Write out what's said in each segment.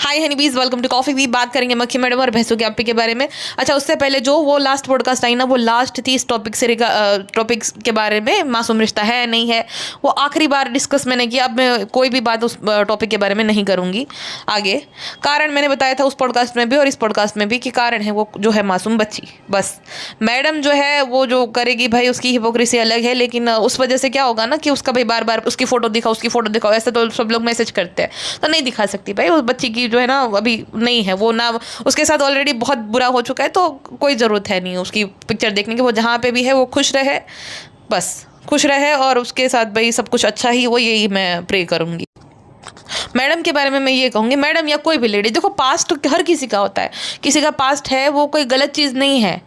Hi honeybees, welcome to coffee वी। बात करेंगे मक्खी मैडम और भैंसों के अप्पी के बारे में। अच्छा, उससे पहले जो वो लास्ट पॉडकास्ट आई ना, वो लास्ट थी इस टॉपिक्स के बारे में, मासूम रिश्ता है नहीं है, वो आखिरी बार डिस्कस मैंने किया। अब मैं कोई भी बात उस टॉपिक के बारे में नहीं करूँगी आगे। कारण मैंने बताया था उस पॉडकास्ट में भी और इस पॉडकास्ट में भी कि कारण है वो जो है मासूम बच्ची। बस मैडम जो है वो जो करेगी भाई, उसकी हिपोक्रेसी अलग है, लेकिन उस वजह से क्या होगा ना कि उसका भाई बार बार उसकी फ़ोटो दिखाओ, ऐसा तो सब लोग मैसेज करते हैं, तो नहीं दिखा सकती भाई। उस बच्ची की जो है ना अभी नहीं है वो ना, उसके साथ ऑलरेडी बहुत बुरा हो चुका है, तो कोई ज़रूरत है नहीं उसकी पिक्चर देखने की। वो जहाँ पे भी है वो खुश रहे, बस खुश रहे और उसके साथ भाई सब कुछ अच्छा ही हो, यही मैं प्रे करूँगी। मैडम के बारे में मैं ये कहूँगी, मैडम या कोई भी लेडी, देखो पास्ट हर किसी का होता है, किसी का पास्ट है, वो कोई गलत चीज़ नहीं है,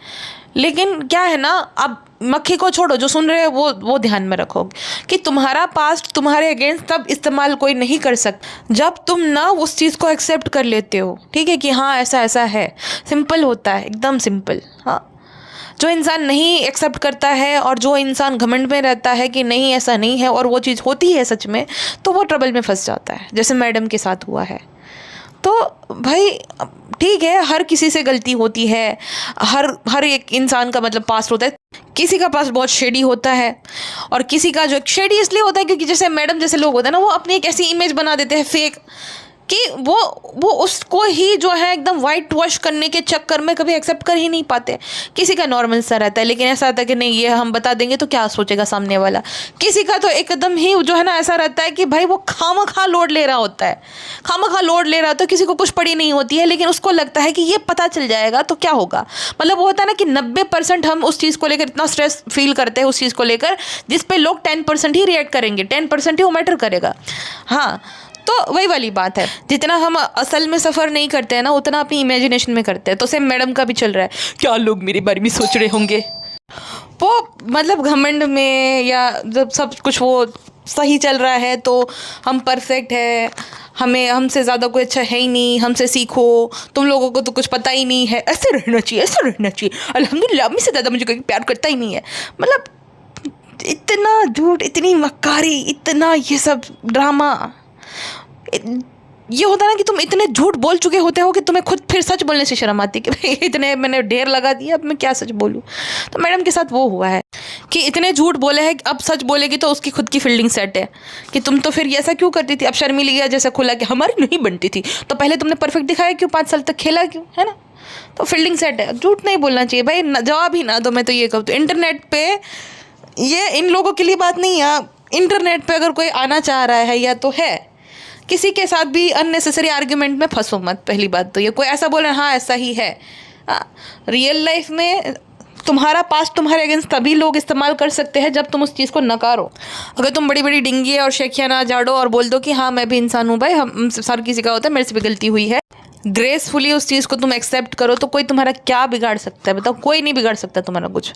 लेकिन क्या है ना, अब मक्खी को छोड़ो, जो सुन रहे हैं वो ध्यान में रखो कि तुम्हारा पास्ट तुम्हारे अगेंस्ट तब इस्तेमाल कोई नहीं कर सकता जब तुम ना उस चीज़ को एक्सेप्ट कर लेते हो। ठीक है कि हाँ ऐसा ऐसा है, सिंपल होता है, एकदम सिंपल। हाँ, जो इंसान नहीं एक्सेप्ट करता है और जो इंसान घमंड में रहता है कि नहीं ऐसा नहीं है और वो चीज़ होती है सच में, तो वो ट्रबल में फंस जाता है, जैसे मैडम के साथ हुआ है। तो भाई ठीक है, हर किसी से गलती होती है, हर एक इंसान का मतलब पास्ट होता है। किसी का पास्ट बहुत शेडी होता है और किसी का जो शेडी इसलिए होता है क्योंकि जैसे मैडम जैसे लोग होते हैं ना, वो अपनी एक ऐसी इमेज बना देते हैं फेक कि वो उसको ही जो है एकदम वाइट वॉश करने के चक्कर में कभी एक्सेप्ट कर ही नहीं पाते। किसी का नॉर्मल सा रहता है, लेकिन ऐसा आता है कि नहीं ये हम बता देंगे तो क्या सोचेगा सामने वाला। किसी का तो एकदम ही जो है ना ऐसा रहता है कि भाई वो खामखा लोड ले रहा होता है, किसी को कुछ पड़ी नहीं होती है, लेकिन उसको लगता है कि ये पता चल जाएगा तो क्या होगा। मतलब वो होता है ना कि 90% हम उस चीज़ को लेकर इतना स्ट्रेस फील करते हैं उस चीज़ को लेकर, जिस पे लोग 10% ही रिएक्ट करेंगे, 10% ही वो मैटर करेगा। हाँ, तो वही वाली बात है, जितना हम असल में सफ़र नहीं करते हैं ना, उतना अपनी इमेजिनेशन में करते हैं। तो सेम मैडम का भी चल रहा है, क्या लोग मेरे बारे में सोच रहे होंगे, वो मतलब घमंड में, या जब सब कुछ वो सही चल रहा है तो हम परफेक्ट है, हमें हमसे ज़्यादा कोई अच्छा है ही नहीं, हमसे सीखो, तुम लोगों को तो कुछ पता ही नहीं है, ऐसे रहना चाहिए, अल्हम्दुलिल्लाह मुझसे ज़्यादा मुझे कोई प्यार करता ही नहीं है। मतलब इतना झूठ, इतनी मक्कारी, इतना ये सब ड्रामा। ये होता है ना कि तुम इतने झूठ बोल चुके होते हो कि तुम्हें खुद फिर सच बोलने से शर्म आती है कि इतने मैंने ढेर लगा दिया, अब मैं क्या सच बोलूँ। तो मैडम के साथ वो हुआ है कि इतने झूठ बोले हैं, अब सच बोलेगी तो उसकी खुद की फील्डिंग सेट है कि तुम तो फिर ऐसा क्यों करती थी। अब शर्मिली गया जैसे खुला कि हमारी नहीं बनती थी, तो पहले तुमने परफेक्ट दिखाया क्यों, 5 साल तक खेला क्यों, है ना। तो फील्डिंग सेट है, झूठ नहीं बोलना चाहिए भाई, जवाब ही ना दो। मैं तो ये कहूँ, तो इंटरनेट पे ये इन लोगों के लिए बात नहीं है। इंटरनेट पे अगर कोई आना चाह रहा है या तो है, किसी के साथ भी अननेसेसरी आर्ग्यूमेंट में फंसो मत। पहली बात तो ये, कोई ऐसा बोले हाँ ऐसा ही है, रियल लाइफ में तुम्हारा पास्ट तुम्हारे अगेंस्ट तभी लोग इस्तेमाल कर सकते हैं जब तुम उस चीज़ को नकारो। अगर तुम बड़ी बड़ी डिंगी और शेखियाँ ना झाड़ो और बोल दो कि हाँ मैं भी इंसान हूँ भाई, हम हर किसी का होता है, मेरे से भी गलती हुई है, ग्रेसफुली उस चीज़ को तुम एक्सेप्ट करो, तो कोई तुम्हारा क्या बिगाड़ सकता है, बताओ। कोई नहीं बिगाड़ सकता तुम्हारा कुछ।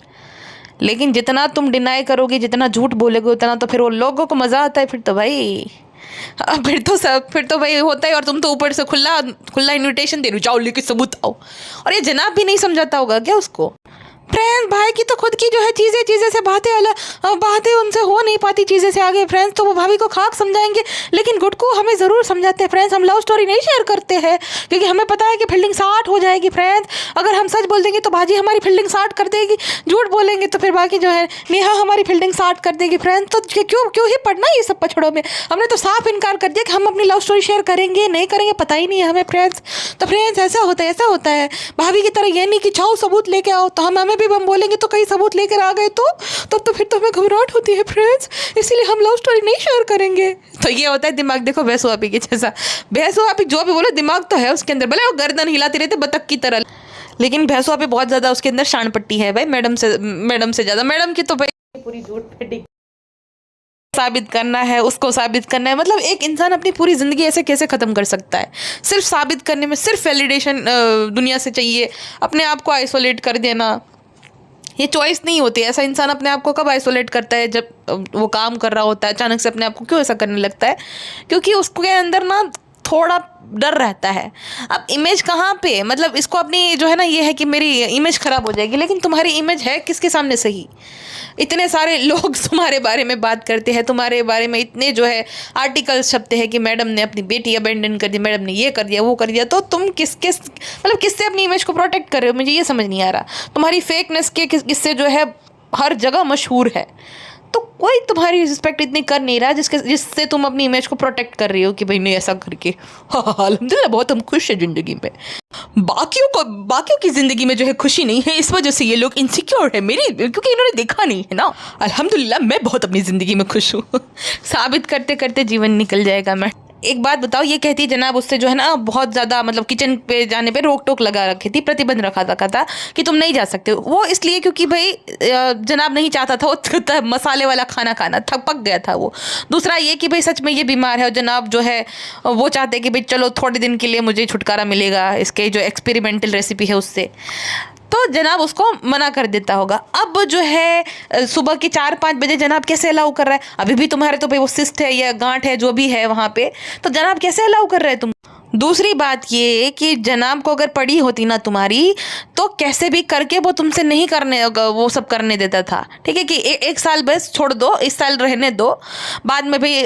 लेकिन जितना तुम डिनाई करोगे, जितना झूठ बोलोगे, उतना तो फिर वो लोगों को मज़ा आता है। फिर तो भाई फिर तो भाई होता है, और तुम तो ऊपर से खुला इनविटेशन दे रहे हो, जाओ लेके सबूत आओ। और ये जनाब भी नहीं समझाता होगा क्या उसको। फ्रेंड्स, भाई की तो खुद की जो है चीज़ें से बातें उनसे हो नहीं पाती चीज़ें से आगे। फ्रेंड्स तो वो भाभी को खाक समझाएंगे, लेकिन गुड को हमें ज़रूर समझाते हैं। फ्रेंड्स, हम लव स्टोरी नहीं शेयर करते हैं क्योंकि हमें पता है कि फील्डिंग 60 हो जाएगी। फ्रेंड्स, अगर हम सच बोल देंगे तो बाजी हमारी फील्डिंग 60 कर देगी, झूठ बोलेंगे तो फिर बाकी जो है नेहा हमारी फील्डिंग 60 कर देगी। फ्रेंड्स, तो क्यों ही पढ़ना ये सब पछड़ों में। हमने तो साफ इनकार कर दिया कि हम अपनी लव स्टोरी शेयर करेंगे नहीं करेंगे, पता ही नहीं है हमें। फ्रेंड्स, तो फ्रेंड्स ऐसा होता है भाभी की तरह, ये नहीं कि जाओ सबूत लेके आओ, तो हमें भी हम बोलेंगे तो कहीं सबूत लेकर आ गए तो तब तो फिर तो हमें घबराहट होती है। फ्रेंड्स, इसीलिए हम लव स्टोरी नहीं शेयर करेंगे। तो ये होता है दिमाग, देखो भैंसो आपी के जैसा। भैंसो आपी जो भी बोलो, दिमाग तो है उसके अंदर, भले वो गर्दन हिलाते रहते बतख की तरह, लेकिन भैंसो आपी बहुत ज़्यादा उसके अंदर शान पट्टी है भाई, मैडम से ज़्यादा। मैडम की तो भाई पूरी झूठ फटी साबित करना है, उसको साबित करना है। मतलब एक इंसान अपनी पूरी ज़िंदगी ऐसे कैसे ख़त्म कर सकता है, सिर्फ साबित करने में, सिर्फ वैलिडेशन दुनिया से चाहिए, अपने आप को आइसोलेट कर देना। ये चॉइस नहीं होती। ऐसा इंसान अपने आप को कब आइसोलेट करता है, जब वो काम कर रहा होता है, अचानक से अपने आप को क्यों ऐसा करने लगता है, क्योंकि उसके अंदर ना थोड़ा डर रहता है। अब इमेज कहाँ पे, मतलब इसको अपनी जो है ना ये है कि मेरी इमेज खराब हो जाएगी, लेकिन तुम्हारी इमेज है किसके सामने सही? इतने सारे लोग तुम्हारे बारे में बात करते हैं, तुम्हारे बारे में इतने जो है आर्टिकल्स छपते हैं कि मैडम ने अपनी बेटी अबेंडन कर दी, मैडम ने ये कर दिया वो कर दिया, तो तुम किससे अपनी इमेज को प्रोटेक्ट कर रहे हो? मुझे ये समझ नहीं आ रहा। तुम्हारी फेकनेस के किससे जो है हर जगह मशहूर है, तो कोई तुम्हारी रिस्पेक्ट इतनी कर नहीं रहा जिससे तुम अपनी इमेज को प्रोटेक्ट कर रही हो कि भाई नहीं ऐसा करके हाँ अल्हम्दुलिल्लाह बहुत हम खुश है ज़िंदगी में। बाकियों की ज़िंदगी में जो है खुशी नहीं है, इस वजह से ये लोग इनसिक्योर है मेरी, क्योंकि इन्होंने देखा नहीं है ना। अल्हम्दुलिल्लाह मैं बहुत अपनी ज़िंदगी में खुश हूँ साबित करते करते जीवन निकल जाएगा। मैं एक बात बताओ, ये कहती जनाब उससे जो है ना बहुत ज़्यादा मतलब किचन पे जाने पे रोक टोक लगा रखी थी, प्रतिबंध रखा था कि तुम नहीं जा सकते। वो इसलिए क्योंकि भाई जनाब नहीं चाहता था वो मसाले वाला खाना खाना, पक गया था वो। दूसरा ये कि भाई सच में ये बीमार है और जनाब जो है वो चाहते कि भाई चलो थोड़े दिन के लिए मुझे छुटकारा मिलेगा इसके जो एक्सपेरिमेंटल रेसिपी है उससे, तो जनाब उसको मना कर देता होगा। अब जो है सुबह के 4-5 बजे जनाब कैसे अलाउ कर रहा है? अभी भी तुम्हारे तो भाई वो सिस्ट है या गांठ है जो भी है वहाँ पे, तो जनाब कैसे अलाउ कर रहे हैं तुम? दूसरी बात ये कि जनाब को अगर पड़ी होती ना तुम्हारी, तो कैसे भी करके वो तुमसे नहीं करने वो सब करने देता था। ठीक है कि एक साल बस छोड़ दो, इस साल रहने दो, बाद में भाई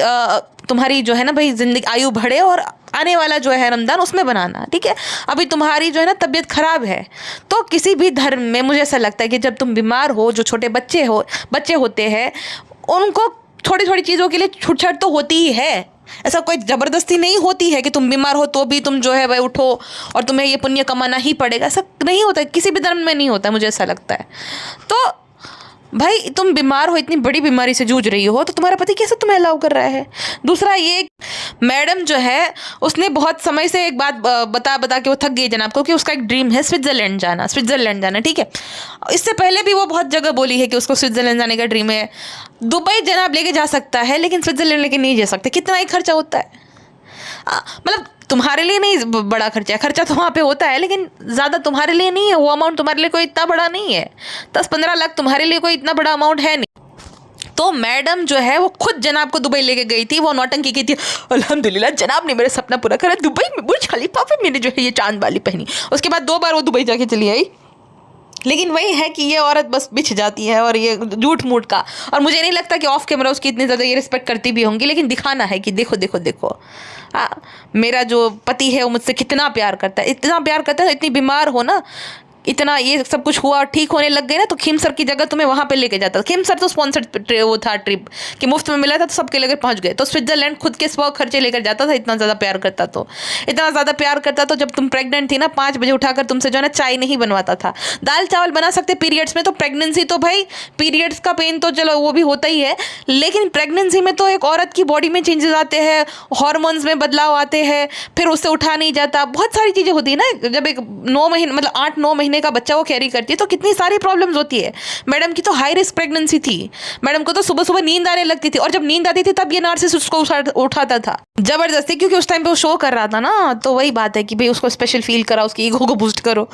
तुम्हारी जो है ना भाई जिंदगी आयु बढ़े और आने वाला जो है रमज़ान उसमें बनाना। ठीक है, अभी तुम्हारी जो है ना तबीयत ख़राब है, तो किसी भी धर्म में मुझे ऐसा लगता है कि जब तुम बीमार हो, जो छोटे बच्चे होते हैं उनको थोड़ी थोड़ी चीज़ों के लिए छूट-छाट तो होती ही है। ऐसा कोई ज़बरदस्ती नहीं होती है कि तुम बीमार हो तो भी तुम जो है भाई उठो और तुम्हें ये पुण्य कमाना ही पड़ेगा, ऐसा नहीं होता, किसी भी धर्म में नहीं होता, मुझे ऐसा लगता है। तो भाई तुम बीमार हो, इतनी बड़ी बीमारी से जूझ रही हो, तो तुम्हारा पति कैसे तुम्हें अलाउ कर रहा है? दूसरा ये मैडम जो है उसने बहुत समय से एक बात बता के वो थक गई जनाब को कि उसका एक ड्रीम है स्विट्ज़रलैंड जाना। ठीक है, इससे पहले भी वो बहुत जगह बोली है कि उसको स्विट्ज़रलैंड जाने का ड्रीम है। दुबई जनाब लेके जा सकता है लेकिन स्विट्ज़रलैंड लेके नहीं जा सकते। कितना ही खर्चा होता है, मतलब तुम्हारे लिए नहीं बड़ा खर्चा तो वहाँ पे होता है, लेकिन ज़्यादा तुम्हारे लिए नहीं है। वो अमाउंट तुम्हारे लिए कोई इतना बड़ा नहीं है, 10-15 लाख तुम्हारे लिए कोई इतना बड़ा अमाउंट है नहीं। तो मैडम जो है वो खुद जनाब को दुबई लेके गई थी, वो नौटंकी की थी, अल्हम्दुलिल्लाह जनाब ने मेरा सपना पूरा करा, दुबई में बुर्ज खलीफा पे मैंने जो है ये चांद वाली पहनी। उसके बाद 2 बार वो दुबई जाके चली आई। लेकिन वही है कि ये औरत बस बिछ जाती है और ये झूठ मूठ का, और मुझे नहीं लगता कि ऑफ कैमरा उसकी इतनी ज़्यादा ये रिस्पेक्ट करती भी होंगी, लेकिन दिखाना है कि देखो देखो देखो मेरा जो पति है वो मुझसे कितना प्यार करता है, इतनी बीमार हो ना, इतना ये सब कुछ हुआ और ठीक होने लग गई ना, तो खिमसर की जगह तुम्हें वहाँ पे लेके जाता। खिमसर तो स्पॉन्सर्ड वो था ट्रिप कि मुफ्त में मिला था तो सबके लेकर पहुँच गए। तो स्विट्जरलैंड खुद के स्व खर्चे लेकर जाता था, इतना ज़्यादा प्यार करता तो जब तुम प्रेग्नेंट थी ना 5 बजे उठाकर तुमसे जो है ना चाय नहीं बनवाता था। दाल चावल बना सकते पीरियड्स में, तो प्रेगनेंसी तो भाई पीरियड्स का पेन तो चलो वो भी होता ही है, लेकिन प्रेगनेंसी में तो एक औरत की बॉडी में चेंजेस आते हैं, हॉर्मोन्स में बदलाव आते हैं, फिर उससे उठा नहीं जाता, बहुत सारी चीज़ें होती है ना। जब एक 9 महीने मतलब 8-9 महीने का बच्चा वो कैरी करती है तो कितनी सारी प्रॉब्लम्स होती है। मैडम की तो हाई रिस्क प्रेगनेंसी थी, मैडम को तो सुबह सुबह नींद आने लगती थी, और जब नींद आती थी तब ये नार्सिसिस्ट उसको उठाता था जबरदस्ती, क्योंकि उस टाइम पे वो शो कर रहा था ना। तो वही बात है कि भाई उसको स्पेशल फील करा, उसकी ईगो को बूस्ट करो।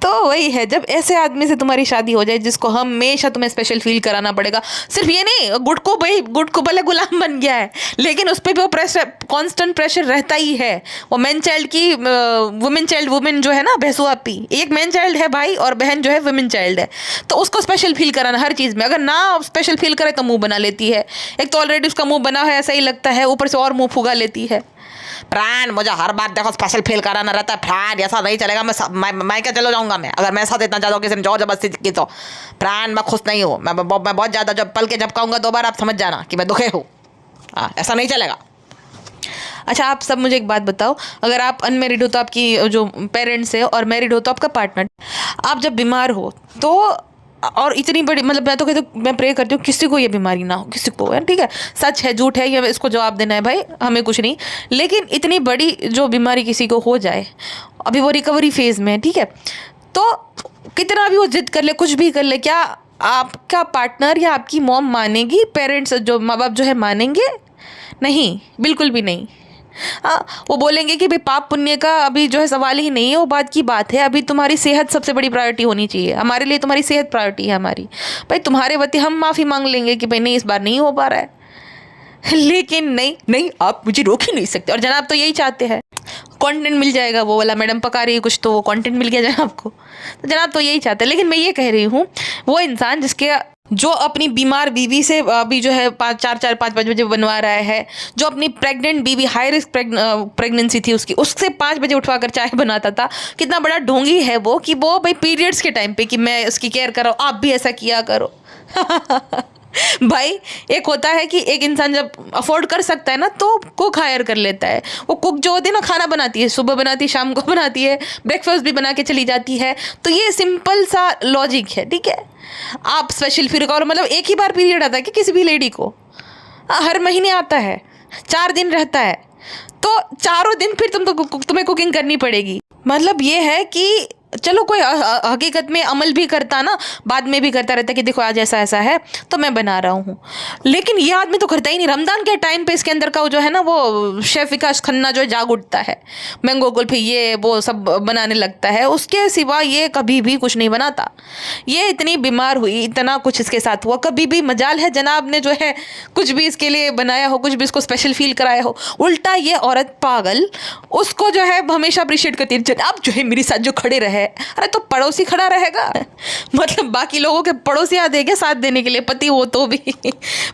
तो वही है, जब ऐसे आदमी से तुम्हारी शादी हो जाए जिसको हमेशा तुम्हें स्पेशल फील कराना पड़ेगा, सिर्फ ये नहीं गुट को भले गुलाम बन गया है, लेकिन उस पर भी वो कांस्टेंट प्रेशर रहता ही है। वो मैन चाइल्ड की वुमेन जो है ना भैंसू आपी, एक मैन चाइल्ड है भाई और बहन जो है वुमेन चाइल्ड है, तो उसको स्पेशल फील कराना हर चीज़ में। अगर ना स्पेशल फील करे तो मुंह बना लेती है, एक तो ऑलरेडी उसका मुंह बना है ऐसा ही लगता है, ऊपर से और मुंह फुगा लेती है। प्राण मुझे हर बार देखो स्पेशल फील कराना रहता है, प्राण ऐसा नहीं चलेगा, मैं क्या चलो जाऊंगा मैं, अगर मैं साथ इतना ज़्यादा किसी ने जोर जबरदस्ती की तो प्राण मैं खुश नहीं हूँ, मैं बहुत ज़्यादा जब पल के झपकाऊंगा 2 बार, आप समझ जाना कि मैं दुखे हूँ। ऐसा नहीं चलेगा। अच्छा आप सब मुझे एक बात बताओ, अगर आप अनमेरिड हो तो आपकी जो पेरेंट्स है, और मैरिड हो तो आपका पार्टनर, आप जब बीमार हो तो, और इतनी बड़ी मतलब मैं तो कहती हूँ, मैं प्रे करती हूँ किसी को ये बीमारी ना हो, किसी को है, ठीक है, सच है झूठ है ये इसको जवाब देना है भाई, हमें कुछ नहीं, लेकिन इतनी बड़ी जो बीमारी किसी को हो जाए, अभी वो रिकवरी फेज़ में है, ठीक है, तो कितना भी वो जिद कर ले, कुछ भी कर ले, क्या आपका पार्टनर या आपकी मॉम मानेगी? पेरेंट्स जो माँ बाप जो है मानेंगे? नहीं, बिल्कुल भी नहीं। वो बोलेंगे कि भाई पाप पुण्य का अभी जो है सवाल ही नहीं है, वो बात की बात है, अभी तुम्हारी सेहत सबसे बड़ी प्रायोरिटी होनी चाहिए, हमारे लिए तुम्हारी सेहत प्रायोरिटी है हमारी। भाई तुम्हारे वती हम माफ़ी मांग लेंगे कि भाई नहीं इस बार नहीं हो पा रहा है, लेकिन नहीं नहीं, आप मुझे रोक ही नहीं सकते। और जनाब तो यही चाहते हैं, कंटेंट मिल जाएगा, वो वाला मैडम पका रही है कुछ तो वो कंटेंट मिल गया जनाब को, तो जनाब तो यही चाहते हैं। लेकिन मैं ये कह रही हूँ, वो इंसान जो अपनी बीमार बीवी से अभी जो है 5 बजे बनवा रहा है, जो अपनी प्रेग्नेंट बीवी, हाई रिस्क प्रेगनेंसी थी उससे 5 बजे उठवा कर चाय बनाता था, कितना बड़ा ढोंगी है वो कि वो भाई पीरियड्स के टाइम पे कि मैं उसकी केयर कर रहा हूँ, आप भी ऐसा किया करो। भाई एक होता है कि एक इंसान जब अफोर्ड कर सकता है ना तो कुक हायर कर लेता है। वो कुक जो होती है ना, खाना बनाती है, सुबह बनाती है, शाम को बनाती है, ब्रेकफास्ट भी बना के चली जाती है। तो ये सिंपल सा लॉजिक है, ठीक है। आप स्पेशल फिर और मतलब एक ही बार पीरियड आता है कि किसी भी लेडी को? हर महीने आता है, 4 दिन रहता है, तो चारों दिन फिर तुम्हें कुकिंग करनी पड़ेगी। मतलब ये है कि चलो कोई हकीकत में अमल भी करता ना, बाद में भी करता रहता कि देखो आज ऐसा ऐसा है तो मैं बना रहा हूँ, लेकिन ये आदमी तो करता ही नहीं। रमज़ान के टाइम पे इसके अंदर का जो है ना, वो शेफ विकास खन्ना जो है जाग उठता है, मैंगो कुल्फी ये वो सब बनाने लगता है, उसके सिवा ये कभी भी कुछ नहीं बनाता। ये इतनी बीमार हुई, इतना कुछ इसके साथ हुआ, कभी भी मजाल है जनाब ने जो है कुछ भी इसके लिए बनाया हो, कुछ भी इसको स्पेशल फील कराया हो। उल्टा ये औरत पागल उसको जो है हमेशा अप्रिशिएट करती है, आप जो है मेरे साथ जो खड़े रहे। अरे तो पड़ोसी खड़ा रहेगा, मतलब बाकी लोगों के पड़ोसी आ देंगे साथ देने के लिए, पति हो तो भी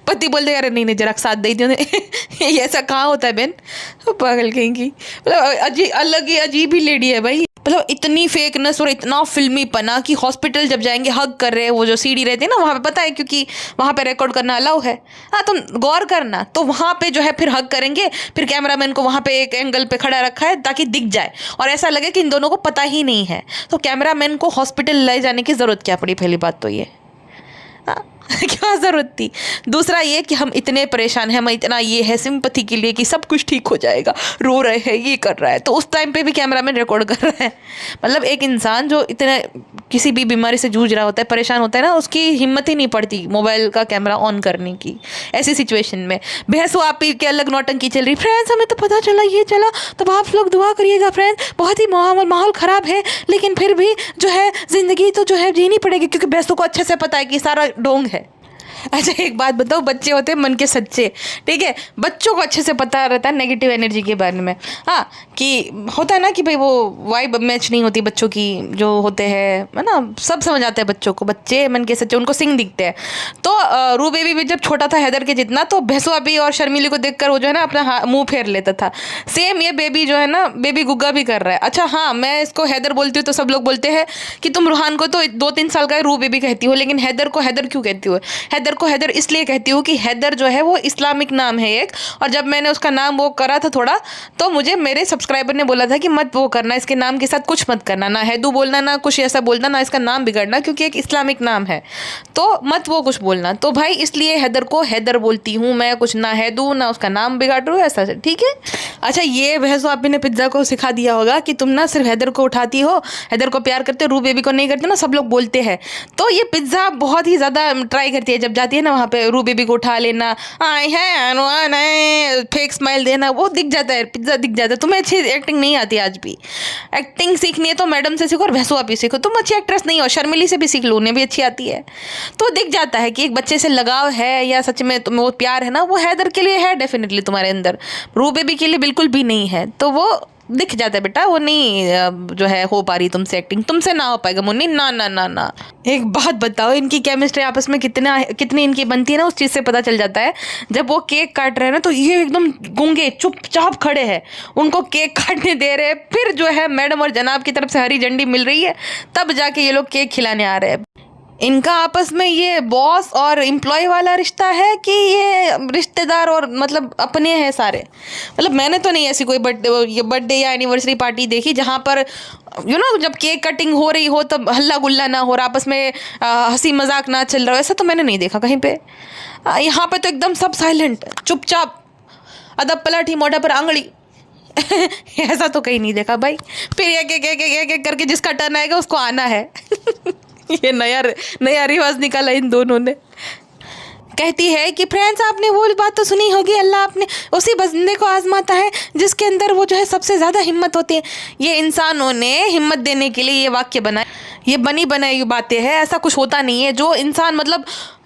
पति बोल देगा अरे नहीं नहीं जरा साथ दे दो। ये ऐसा कहाँ होता है बहन, पागल कहेंगी। मतलब अलग ही अजीब ही लेडी है भाई। मतलब इतनी फेकनेस और इतना फिल्मी पना कि हॉस्पिटल जब जाएंगे हग कर रहे हैं, वो जो सीढ़ी रहती है ना वहाँ पे, पता है क्योंकि वहाँ पे रिकॉर्ड करना अलाउ है। हाँ तुम गौर करना, तो वहाँ पे जो है फिर हग करेंगे, फिर कैमरामैन को वहाँ पे एक एंगल पे खड़ा रखा है ताकि दिख जाए और ऐसा लगे कि इन दोनों को पता ही नहीं है। तो कैमरामैन को हॉस्पिटल ले जाने की ज़रूरत क्या पड़ी? पहली बात तो ये क्या ज़रूरत थी। दूसरा ये कि हम इतने परेशान हैं, हम इतना ये है सिंपैथी के लिए कि सब कुछ ठीक हो जाएगा, रो रहे हैं, ये कर रहा है, तो उस टाइम पे भी कैमरामैन रिकॉर्ड कर रहा है। मतलब एक इंसान जो इतने किसी भी बीमारी से जूझ रहा होता है, परेशान होता है ना, उसकी हिम्मत ही नहीं पड़ती मोबाइल का कैमरा ऑन करने की। ऐसी सिचुएशन में भैंसो आप के अलग नौटंकी चल रही, फ्रेंड्स हमें तो पता चला ये चला, तो आप लोग दुआ करिएगा फ्रेंड्स, बहुत ही माहौल ख़राब है, लेकिन फिर भी जो है ज़िंदगी तो जो है जीनी पड़ेगी, क्योंकि भैंसों को अच्छे से पता है कि सारा ढोंग है। अच्छा एक बात बताओ, बच्चे होते हैं मन के सच्चे, ठीक है, बच्चों को अच्छे से पता रहता है नेगेटिव एनर्जी के बारे में। हाँ कि होता है ना कि भाई वो वाइब मैच नहीं होती बच्चों की जो होते हैं, है ना, सब समझ आते हैं बच्चों को, बच्चे मन के सच्चे, उनको सिंग दिखते हैं। तो रू बेबी भी जब छोटा था हैदर के जितना, तो भैंसो अभी और शर्मिली को देखकर वो जो है ना अपना मुँह फेर लेता था। सेम ये बेबी जो है ना, बेबी गुग्गा भी कर रहा है। अच्छा हाँ, मैं इसको हैदर बोलती हूँ तो सब लोग बोलते हैं कि तुम रूहान को तो 2-3 साल का रू बेबी कहती हो, लेकिन हैदर को हैदर क्यों कहती हो? हैदर को हैदर इसलिए कहती हूँ कि हैदर जो है वो इस्लामिक नाम है एक, और जब मैंने उसका नाम वो करा था थोड़ा, तो मुझे मेरे सब्सक्राइबर ने बोला था कि मत वो करना, इसके नाम के साथ कुछ मत करना, ना हैदू बोलना, ना कुछ ऐसा बोलना, ना इसका नाम बिगड़ना, क्योंकि एक इस्लामिक नाम है, तो मत वो कुछ बोलना। तो भाई इसलिए हैदर को हैदर बोलती हूँ मैं, कुछ ना हैदू ना उसका नाम बिगाड़ रहा हूँ, ऐसा ठीक है। अच्छा ये भैंसो आप ने पिज्ज़ा को सिखा दिया होगा कि तुम ना सिर्फ हैदर को उठाती हो, हैदर को प्यार करते हो, रू बेबी को नहीं करते ना, सब लोग बोलते हैं। तो ये पिज्ज़ा बहुत ही ज़्यादा ट्राई करती है, जब जाती है ना वहाँ पे रू बेबी को उठा लेना, आए है फेक स्माइल देना, वो दिख जाता है, पिज्ज़ा दिख जाता है। तुम्हें अच्छी एक्टिंग नहीं आती, आज भी एक्टिंग सीखनी है तो मैडम से सीखो और भैंसो आप ही सीखो। तुम अच्छी एक्ट्रेस नहीं हो, शर्मिली से भी सीख लो, उन्हें भी अच्छी आती है। तो दिख जाता है कि एक बच्चे से लगाव है या सच में तुम्हें वो प्यार है ना, वो हैदर के लिए है डेफिनेटली तुम्हारे अंदर, रू बेबी के लिए बिल्कुल भी नहीं है। तो वो दिख जाता है बेटा, वो नहीं जो है हो पा रही तुमसे एक्टिंग, तुमसे ना हो पाएगा मुन्नी, ना ना ना ना। एक बात बताओ, इनकी केमिस्ट्री आपस में कितनी इनकी बनती है ना, उस चीज़ से पता चल जाता है। जब वो केक काट रहे हैं ना, तो ये एकदम गूंगे चुपचाप खड़े हैं, उनको केक काटने दे रहे हैं, फिर जो है मैडम और जनाब की तरफ से हरी झंडी मिल रही है, तब जाके ये लोग केक खिलाने आ रहे हैं। इनका आपस में ये बॉस और एम्प्लॉय वाला रिश्ता है कि ये रिश्तेदार और मतलब अपने हैं सारे। मतलब मैंने तो नहीं ऐसी कोई बर्थडे या एनिवर्सरी पार्टी देखी जहाँ पर जब केक कटिंग हो रही हो तब हल्ला गुल्ला ना हो और आपस में हंसी मजाक ना चल रहा हो, ऐसा तो मैंने नहीं देखा कहीं पे। यहाँ पे तो एकदम सब साइलेंट, चुपचाप, अदब पलटी, मोढ़े पर आंगली। ऐसा तो कहीं नहीं देखा भाई। फिर एक करके जिसका टर्न आएगा उसको आना है। ये नया रिवाज निकाला इन दोनों ने। कहती है कि फ्रेंड्स आपने वो बात तो सुनी होगी, अल्लाह अपने उसी बंदे को आजमाता है जिसके अंदर वो जो है सबसे ज़्यादा हिम्मत होती है। ये इंसानों ने हिम्मत देने के लिए ये वाक्य बनाए, ये बनी बनाई बातें हैं, ऐसा कुछ होता नहीं है। जो इंसान मतलब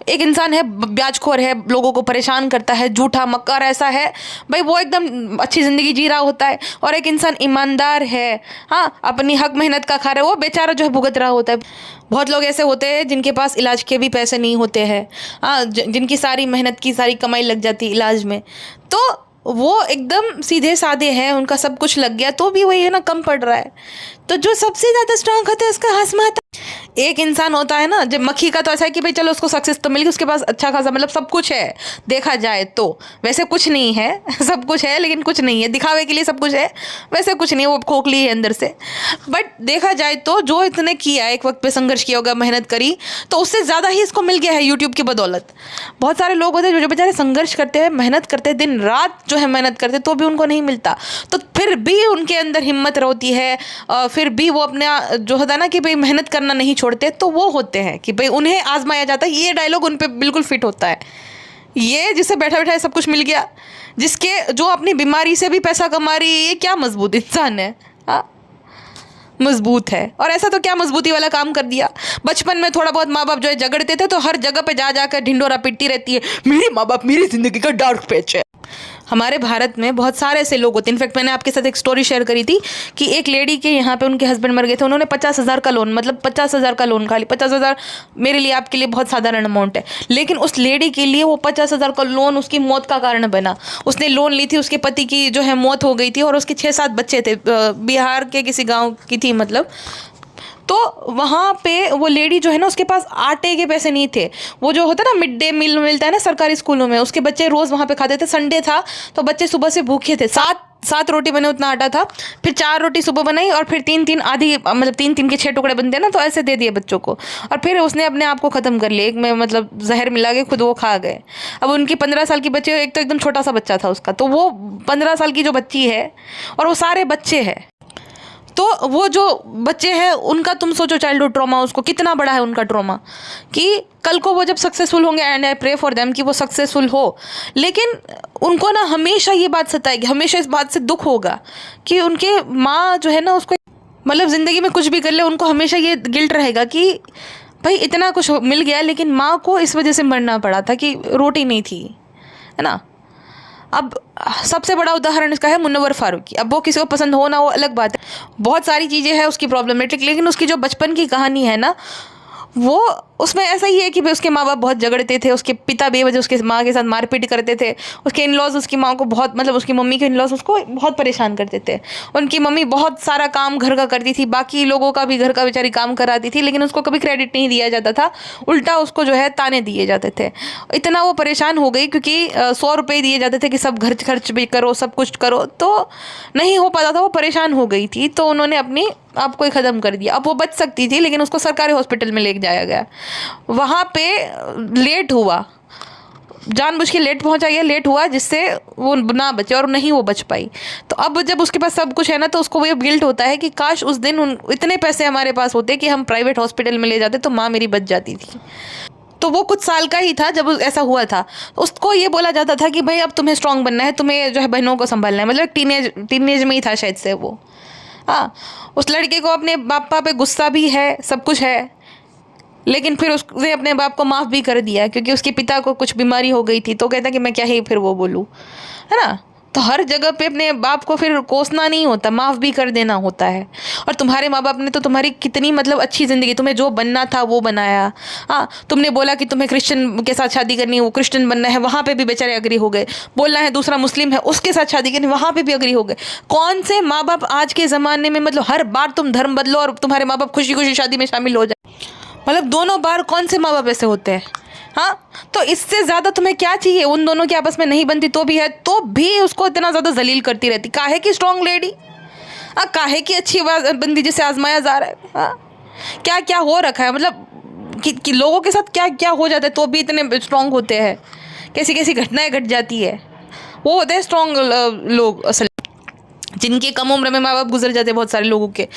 एक इंसान है ब्याजखोर है, लोगों को परेशान करता है, झूठा मक्कार ऐसा है भाई, वो एकदम अच्छी ज़िंदगी जी रहा होता है। और एक इंसान ईमानदार है, हाँ, अपनी हक मेहनत का खा रहा है, वो बेचारा जो है भुगत रहा होता है। बहुत लोग ऐसे होते हैं जिनके पास इलाज के भी पैसे नहीं होते हैं, हाँ, जिनकी सारी मेहनत की सारी कमाई लग जाती है इलाज में, तो वो एकदम सीधे साधे हैं, उनका सब कुछ लग गया तो भी वही है ना, कम पड़ रहा है। तो जो सबसे ज़्यादा स्ट्रांग होता है उसका हंसमा आता। एक इंसान होता है ना, जब मक्खी का तो ऐसा है कि भाई चलो उसको सक्सेस तो मिल गई, उसके पास अच्छा खासा मतलब सब कुछ है, देखा जाए तो वैसे कुछ नहीं है सब कुछ है लेकिन कुछ नहीं है, दिखावे के लिए सब कुछ है, वैसे कुछ नहीं है, वो खोखली है अंदर से। बट देखा जाए तो जो इतने किया, एक वक्त पे संघर्ष किया होगा, मेहनत करी, तो उससे ज़्यादा ही इसको मिल गया है यूट्यूब की बदौलत। बहुत सारे लोग होते हैं जो बेचारे संघर्ष करते हैं, मेहनत करते हैं, दिन रात जो है मेहनत करते हैं, तो भी उनको नहीं मिलता, तो फिर भी उनके अंदर हिम्मत रहती है, फिर भी वो अपने जो होता है ना कि भाई मेहनत करना नहीं छोड़ते, तो वो होते हैं कि भाई उन्हें आजमाया जाता है। ये डायलॉग उन पे बिल्कुल फिट होता है, ये जिसे बैठा बैठा सब कुछ मिल गया, जिसके जो अपनी बीमारी से भी पैसा कमा रही है, ये क्या मजबूत इंसान है, हाँ मजबूत है। और ऐसा तो क्या मजबूती वाला काम कर दिया, बचपन में थोड़ा बहुत माँ बाप जो है झगड़ते थे, तो हर जगह पे जा जाकर ढिंडोरा पिटती रहती है, मेरे माँ बाप मेरी जिंदगी का डार्क पैच है। हमारे भारत में बहुत सारे ऐसे लोग होते हैं। इनफैक्ट मैंने आपके साथ एक स्टोरी शेयर करी थी कि एक लेडी के यहाँ पे उनके हस्बैंड मर गए थे, उन्होंने 50,000 का लोन, मतलब 50,000 का लोन, खाली 50,000 मेरे लिए आपके लिए बहुत साधारण अमाउंट है, लेकिन उस लेडी के लिए वो 50,000 का लोन उसकी मौत का कारण बना। उसने लोन ली थी, उसके पति की जो है मौत हो गई थी और उसके 6-7 बच्चे थे, बिहार के किसी गाँव की थी मतलब। तो वहाँ पे वो लेडी जो है ना, उसके पास आटे के पैसे नहीं थे, वो जो होता है ना मिड डे मील मिलता है ना सरकारी स्कूलों में, उसके बच्चे रोज़ वहाँ पे खाते थे। संडे था तो बच्चे सुबह से भूखे थे, सात रोटी बने उतना आटा था, फिर 4 रोटी सुबह बनाई और फिर 3-3 आधी, मतलब 3-3 के 6 टुकड़े बनते हैं ना, तो ऐसे दे दिए बच्चों को, और फिर उसने अपने आप को ख़त्म कर लिया, एक में मतलब जहर मिला के खुद वो खा गए। अब उनकी 15 साल की बच्ची, एक तो एकदम छोटा सा बच्चा था उसका, तो वो 15 साल की जो बच्ची है और वो सारे बच्चे हैं, तो वो जो बच्चे हैं उनका तुम सोचो चाइल्डहुड ट्रॉमा उसको कितना बड़ा है, उनका ट्रॉमा, कि कल को वो जब सक्सेसफुल होंगे, and I pray for them कि वो सक्सेसफुल हो, लेकिन उनको ना हमेशा ये बात सताएगी, हमेशा इस बात से दुख होगा कि उनके माँ जो है ना उसको, मतलब ज़िंदगी में कुछ भी कर ले, उनको हमेशा ये गिल्ट रहेगा कि भाई इतना कुछ मिल गया लेकिन माँ को इस वजह से मरना पड़ा था कि रोटी नहीं थी, है ना। अब सबसे बड़ा उदाहरण इसका है मुनव्वर फारूकी। अब वो किसी को पसंद हो ना, वो अलग बात है, बहुत सारी चीज़ें हैं उसकी प्रॉब्लमेटिक, लेकिन उसकी जो बचपन की कहानी है ना, वो उसमें ऐसा ही है कि भाई उसके माँ बाप बहुत झगड़ते थे, उसके पिता बेवजह उसके माँ के साथ मारपीट करते थे, उसके इन-लॉज उसकी माँ को बहुत, मतलब उसकी मम्मी के इन-लॉज उसको बहुत परेशान करते थे, उनकी मम्मी बहुत सारा काम घर का करती थी, बाकी लोगों का भी घर का बेचारी काम कराती थी, लेकिन उसको कभी क्रेडिट नहीं दिया जाता था, उल्टा उसको जो है ताने दिए जाते थे। इतना वो परेशान हो गई क्योंकि 100 रुपये दिए जाते थे कि सब घर खर्च भी करो, सब कुछ करो, तो नहीं हो पाता था, वो परेशान हो गई थी, तो उन्होंने अपनी आप को ही ख़त्म कर दिया। अब वो बच सकती थी लेकिन उसको सरकारी हॉस्पिटल में ले जाया गया, वहाँ पे लेट हुआ, जानबूझ के लेट पहुँचा गया, लेट हुआ जिससे वो ना बचे और नहीं वो बच पाई। तो अब जब उसके पास सब कुछ है ना, तो उसको वो गिल्ट होता है कि काश उस दिन इतने पैसे हमारे पास होते कि हम प्राइवेट हॉस्पिटल में ले जाते तो माँ मेरी बच जाती थी। तो वो कुछ साल का ही था जब ऐसा हुआ था, उसको ये बोला जाता था कि भाई अब तुम्हें स्ट्रांग बनना है, तुम्हें जो है बहनों को संभालना है, मतलब टीनेज में ही था शायद से वो। हाँ, उस लड़के को अपने पापा पे गुस्सा भी है, सब कुछ है, लेकिन फिर उसने अपने बाप को माफ़ भी कर दिया क्योंकि उसके पिता को कुछ बीमारी हो गई थी, तो कहता कि मैं क्या ही फिर वो बोलूँ, है ना। तो हर जगह पे अपने बाप को फिर कोसना नहीं होता, माफ़ भी कर देना होता है। और तुम्हारे माँ बाप ने तो तुम्हारी कितनी मतलब अच्छी ज़िंदगी, तुम्हें जो बनना था वो बनाया। हाँ, तुमने बोला कि तुम्हें क्रिश्चियन के साथ शादी करनी है, वो क्रिश्चियन बनना है, वहाँ पे भी बेचारे अग्री हो गए। बोलना है दूसरा मुस्लिम है, उसके साथ शादी करनी, वहाँ पे भी अग्री हो गए। कौन से माँ बाप आज के ज़माने में मतलब हर बार तुम धर्म बदलो और तुम्हारे माँ बाप खुशी खुशी शादी में शामिल हो जाए, मतलब दोनों बार कौन से माँ बाप ऐसे होते हैं। हाँ, तो इससे ज़्यादा तुम्हें क्या चाहिए, उन दोनों की आपस में नहीं बनती तो भी है, तो भी उसको इतना ज़्यादा जलील करती रहती, काहे की स्ट्रॉन्ग लेडी, हाँ काहे की अच्छी बंदी जिसे आजमाया जा रहा है। हाँ, क्या क्या हो रखा है, मतलब कि लोगों के साथ क्या क्या हो जाता है तो भी इतने स्ट्रॉन्ग होते हैं, कैसी कैसी घटनाएं घट जाती है। वो होते हैं स्ट्रॉन्ग लोग असल, जिनकी कम उम्र में माँ बाप गुजर जाते हैं। बहुत सारे लोगों के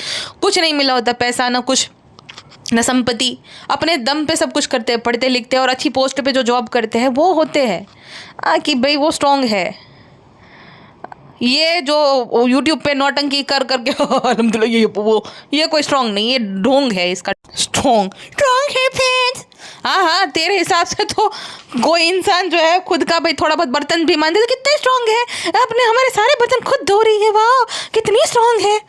कुछ नहीं मिला होता, पैसा ना कुछ न संपत्ति, अपने दम पे सब कुछ करते हैं, पढ़ते लिखते हैं और अच्छी पोस्ट पे जो जॉब करते हैं वो होते हैं कि भाई वो स्ट्रॉन्ग है। ये जो यूट्यूब पे नौटंकी कर करके अल्हम्दुलिल्लाह ये कोई स्ट्रॉन्ग नहीं, ये ढोंग है इसका। स्ट्रॉन्ग है फ्रेंड्स। हाँ हाँ, तेरे हिसाब से तो कोई इंसान जो है खुद का भाई थोड़ा बहुत बर्तन भी मान दे तो कितने स्ट्रॉन्ग है, अपने हमारे सारे बर्तन खुद धो रही है, वाह कितनी स्ट्रॉन्ग है।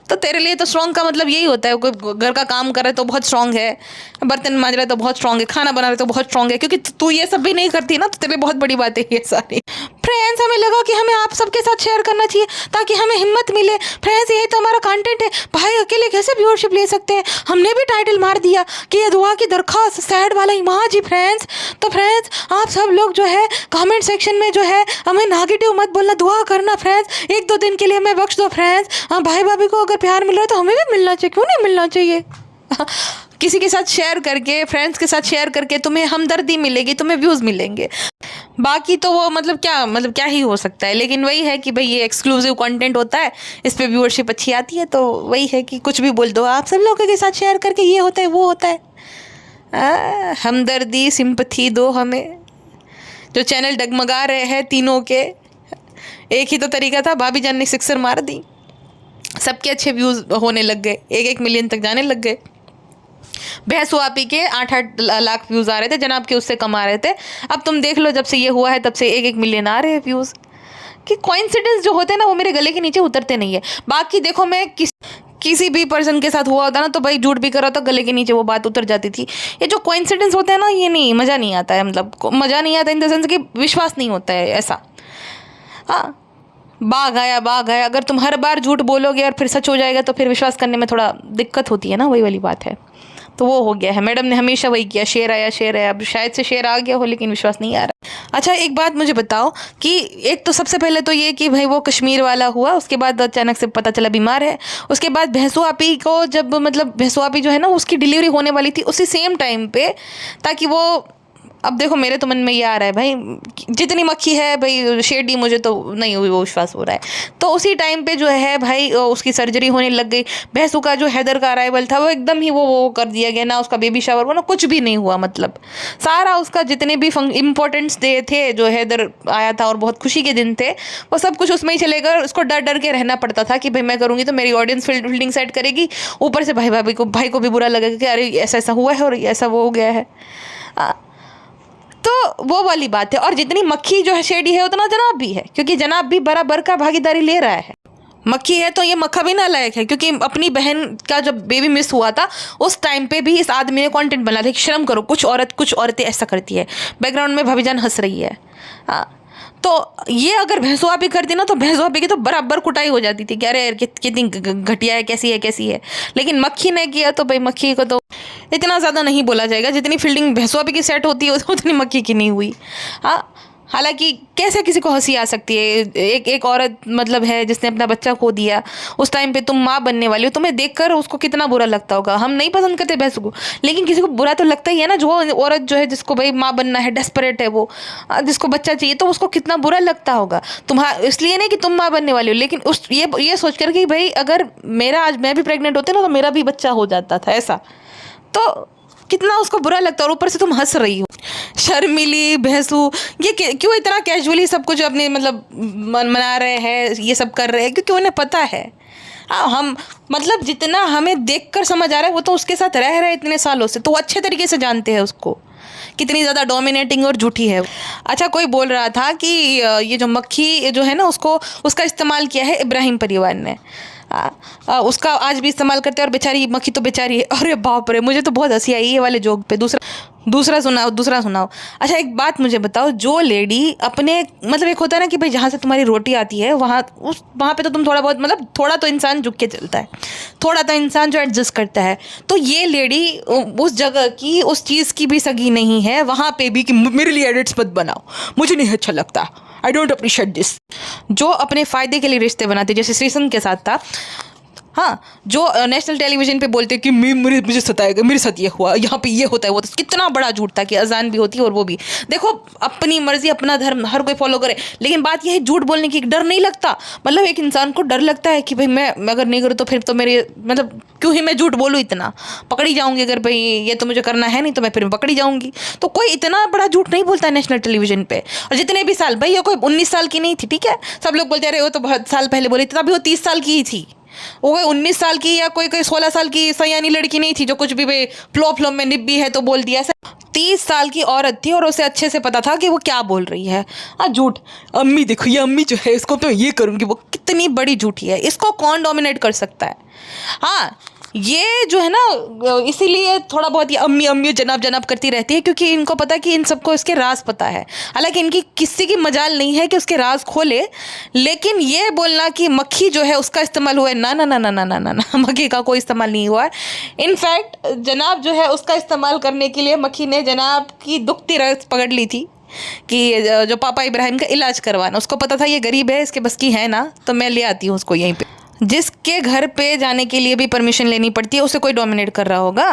तो तेरे लिए तो स्ट्रॉन्ग का मतलब यही होता है, कोई घर का काम कर रहा है तो बहुत स्ट्रॉन्ग है, बर्तन मांज रहा है तो बहुत स्ट्रॉन्ग है, खाना बना रहा है तो बहुत स्ट्रॉन्ग है, क्योंकि तू ये सब भी नहीं करती ना, तो तेरे लिए बहुत बड़ी बात है ये सारी। फ्रेंड्स, हमें लगा कि हमें आप सबके साथ शेयर करना चाहिए ताकि हमें हिम्मत मिले। फ्रेंड्स, यही तो हमारा कंटेंट है भाई, अकेले कैसे व्यूअरशिप ले सकते हैं। हमने भी टाइटल मार दिया कि ये दुआ की दरख्वास्त सैड वाला ईमान जी। फ्रेंड्स, तो फ्रेंड्स आप सब लोग जो है कमेंट सेक्शन में जो है हमें नेगेटिव मत बोलना, दुआ करना फ्रेंड्स, 1-2 दिन के लिए हमें बख्श दो फ्रेंड्स। हाँ, भाई भाभी को अगर प्यार मिल रहा है तो हमें भी मिलना चाहिए, क्यों नहीं मिलना चाहिए। किसी के साथ शेयर करके, फ्रेंड्स के साथ शेयर करके तुम्हें हमदर्दी मिलेगी, तुम्हें व्यूज़ मिलेंगे, बाकी तो वो मतलब क्या ही हो सकता है। लेकिन वही है कि भाई ये एक्सक्लूसिव कंटेंट होता है, इस पे व्यूअरशिप अच्छी आती है, तो वही है कि कुछ भी बोल दो आप सब लोगों के साथ शेयर करके, ये होता है वो होता है। हमदर्दी सिंपथी दो हमें। जो चैनल डगमगा रहे हैं तीनों के, एक ही तो तरीका था, भाभी जान ने सिक्सर मार दी, सबके अच्छे व्यूज़ होने लग गए, 1-1 मिलियन तक जाने लग गए। भैंसू आपी के 8-8 लाख व्यूज़ आ रहे थे, जनाब के उससे कम आ रहे थे। अब तुम देख लो, जब से ये हुआ है तब से 1-1 मिलियन आ रहे हैं व्यूज़। कि कोइंसिडेंस जो होते हैं ना वो मेरे गले के नीचे उतरते नहीं है। बाकी देखो, मैं किसी भी पर्सन के साथ हुआ होता ना तो भाई झूठ भी करा तो गले के नीचे वो बात उतर जाती थी। ये जो कोइंसिडेंस होते हैं ना, ये नहीं, मज़ा नहीं आता है, मतलब मज़ा नहीं आता इन द सेंस कि विश्वास नहीं होता है ऐसा। हाँ, बाघ आया, अगर तुम हर बार झूठ बोलोगे और फिर सच हो जाएगा तो फिर विश्वास करने में थोड़ा दिक्कत होती है ना, वही वाली बात है। तो वो हो गया है, मैडम ने हमेशा वही किया, शेर आया, अब शायद से शेर आ गया हो लेकिन विश्वास नहीं आ रहा। अच्छा, एक बात मुझे बताओ कि एक तो सबसे पहले तो ये कि भाई वो कश्मीर वाला हुआ, उसके बाद अचानक से पता चला बीमार है, उसके बाद भैंसू आपी को जब मतलब भैंसू आपी जो है ना उसकी डिलीवरी होने वाली थी उसी सेम टाइम पे, ताकि वो, अब देखो मेरे तो मन में ये आ रहा है भाई, जितनी मक्खी है भाई शेडी, मुझे तो नहीं वो विश्वास हो रहा है। तो उसी टाइम पे जो है भाई उसकी सर्जरी होने लग गई। भैंसू का जो हैदर का अराइवल था वो एकदम ही वो कर दिया गया ना, उसका बेबी शावर वो ना कुछ भी नहीं हुआ, मतलब सारा उसका जितने भी इम्पोर्टेंट्स डे थे जो हैदर आया था और बहुत खुशी के दिन थे, वो सब कुछ उसमें ही चले गए। उसको डर डर के रहना पड़ता था कि भाई मैं करूँगी तो मेरी ऑडियंस फील्डिंग सेट करेगी, ऊपर से भाई को भी बुरा लगेगा कि अरे ऐसा हुआ है और ऐसा वो हो गया है। तो वो वाली बात है। और जितनी मक्खी जो है शेडी है उतना जनाब भी है, क्योंकि जनाब भी बराबर का भागीदारी ले रहा है। मक्खी है तो ये मक्खा भी नालायक है, क्योंकि अपनी बहन का जब बेबी मिस हुआ था उस टाइम पे भी इस आदमी ने कंटेंट बना था कि शर्म करो, कुछ औरतें ऐसा करती है। बैकग्राउंड में भाभी जान हंस रही है। हाँ, तो ये अगर भैंसुआ भी करती ना तो भैंसुआ भी की तो बराबर कुटाई हो जाती थी कि अरे कितनी घटिया है, कैसी है। लेकिन मक्खी ने किया तो भाई मक्खी को तो इतना ज़्यादा नहीं बोला जाएगा, जितनी फील्डिंग भैंसुआ भी की सेट होती है उतनी मक्खी की नहीं हुई। हाँ, हालांकि कैसे किसी को हंसी आ सकती है, एक औरत मतलब है जिसने अपना बच्चा खो दिया, उस टाइम पे तुम माँ बनने वाली हो, तुम्हें देखकर उसको कितना बुरा लगता होगा। हम नहीं पसंद करते भैंसों को, लेकिन किसी को बुरा तो लगता ही है ना। जो औरत जो है जिसको भाई माँ बनना है, डेस्परेट है वो, जिसको बच्चा चाहिए, तो उसको कितना बुरा लगता होगा। इसलिए नहीं कि तुम माँ बनने वाली हो, लेकिन ये सोच कर कि भाई अगर मैं भी प्रेग्नेंट होती ना तो मेरा भी बच्चा हो जाता था ऐसा, तो कितना उसको बुरा लगता है। और ऊपर से तुम हंस रही हो, शर्मिली भैंसू, ये क्यों इतना कैजुअली सब कुछ अपने मतलब मना रहे हैं, ये सब कर रहे हैं, क्योंकि उन्हें पता है। हम मतलब जितना हमें देखकर समझ आ रहा है वो तो उसके साथ रह रहे इतने सालों से, तो वो अच्छे तरीके से जानते हैं उसको कितनी ज़्यादा डोमिनेटिंग और झूठी है। अच्छा, कोई बोल रहा था कि ये जो मक्खी जो है ना उसका इस्तेमाल किया है इब्राहिम परिवार ने, उसका आज भी इस्तेमाल करते हैं। और बेचारी मक्खी तो बेचारी है, अरे बाप रे, मुझे तो बहुत हंसी आई ये वाले जोक पे। दूसरा सुनाओ। अच्छा, एक बात मुझे बताओ, जो लेडी अपने मतलब एक होता है ना कि भाई जहाँ से तुम्हारी रोटी आती है वहाँ पे तो तुम थोड़ा बहुत मतलब थोड़ा तो इंसान झुक के चलता है, थोड़ा तो इंसान जो एडजस्ट करता है। तो ये लेडी उस जगह की उस चीज़ की भी सगी नहीं है, वहाँ पे भी कि मेरे लिए एडिट्स मत बनाओ, मुझे नहीं अच्छा लगता, आई डोंट अप्रिशिएट दिस। जो अपने फ़ायदे के लिए रिश्ते बनाते, जैसे श्रीसंत के साथ था, हाँ, जो नेशनल टेलीविजन पे बोलते हैं कि मुझे सताएगा, मेरे साथ ये हुआ, यहाँ पे ये होता है, वो तो कितना बड़ा झूठ था कि अजान भी होती है और वो भी। देखो अपनी मर्जी अपना धर्म हर कोई फॉलो करे, लेकिन बात यह है झूठ बोलने की डर नहीं लगता। मतलब एक इंसान को डर लगता है कि भाई मैं अगर नहीं करूँ तो फिर तो मेरे मतलब क्यों ही मैं झूठ बोलूँ, इतना पकड़ी जाऊंगी, अगर भाई ये तो मुझे करना है नहीं तो मैं फिर पकड़ी जाऊंगी। तो कोई इतना बड़ा झूठ नहीं बोलता है नेशनल टेलीविजन पे। और जितने भी साल, भाई ये कोई 19 साल की नहीं थी, ठीक है, सब लोग बोलते रहे वो तो बहुत साल पहले बोली थी, तभी वो 30 साल की ही थी। वो कोई 19 साल की या कोई 16 साल की सयानी लड़की नहीं थी जो कुछ भी भाई फ्लो में निब्बी है तो बोल दिया। 30 साल की औरत थी और उसे अच्छे से पता था कि वो क्या बोल रही है। झूठ, अम्मी देखो ये अम्मी जो है इसको तो ये करूँगी, वो कितनी बड़ी झूठी है, इसको कौन डोमिनेट कर सकता है। हाँ, ये जो है ना इसीलिए थोड़ा बहुत ये अम्मी अम्मी जनाब जनाब करती रहती है, क्योंकि इनको पता कि इन सबको इसके राज पता है। हालांकि इनकी किसी की मजाल नहीं है कि उसके राज खोले, लेकिन ये बोलना कि मक्खी जो है उसका इस्तेमाल हुआ है, ना ना ना ना ना ना ना, ना मक्खी का कोई इस्तेमाल नहीं हुआ है। इनफैक्ट जनाब जो है उसका इस्तेमाल करने के लिए मक्खी ने जनाब की दुखती रस पकड़ ली थी कि जो पापा इब्राहिम का इलाज करवाना, उसको पता था ये गरीब है, इसके बस की है ना, तो मैं ले आती हूँ उसको यहीं पे। जिसके घर पे जाने के लिए भी परमिशन लेनी पड़ती है उसे कोई डोमिनेट कर रहा होगा।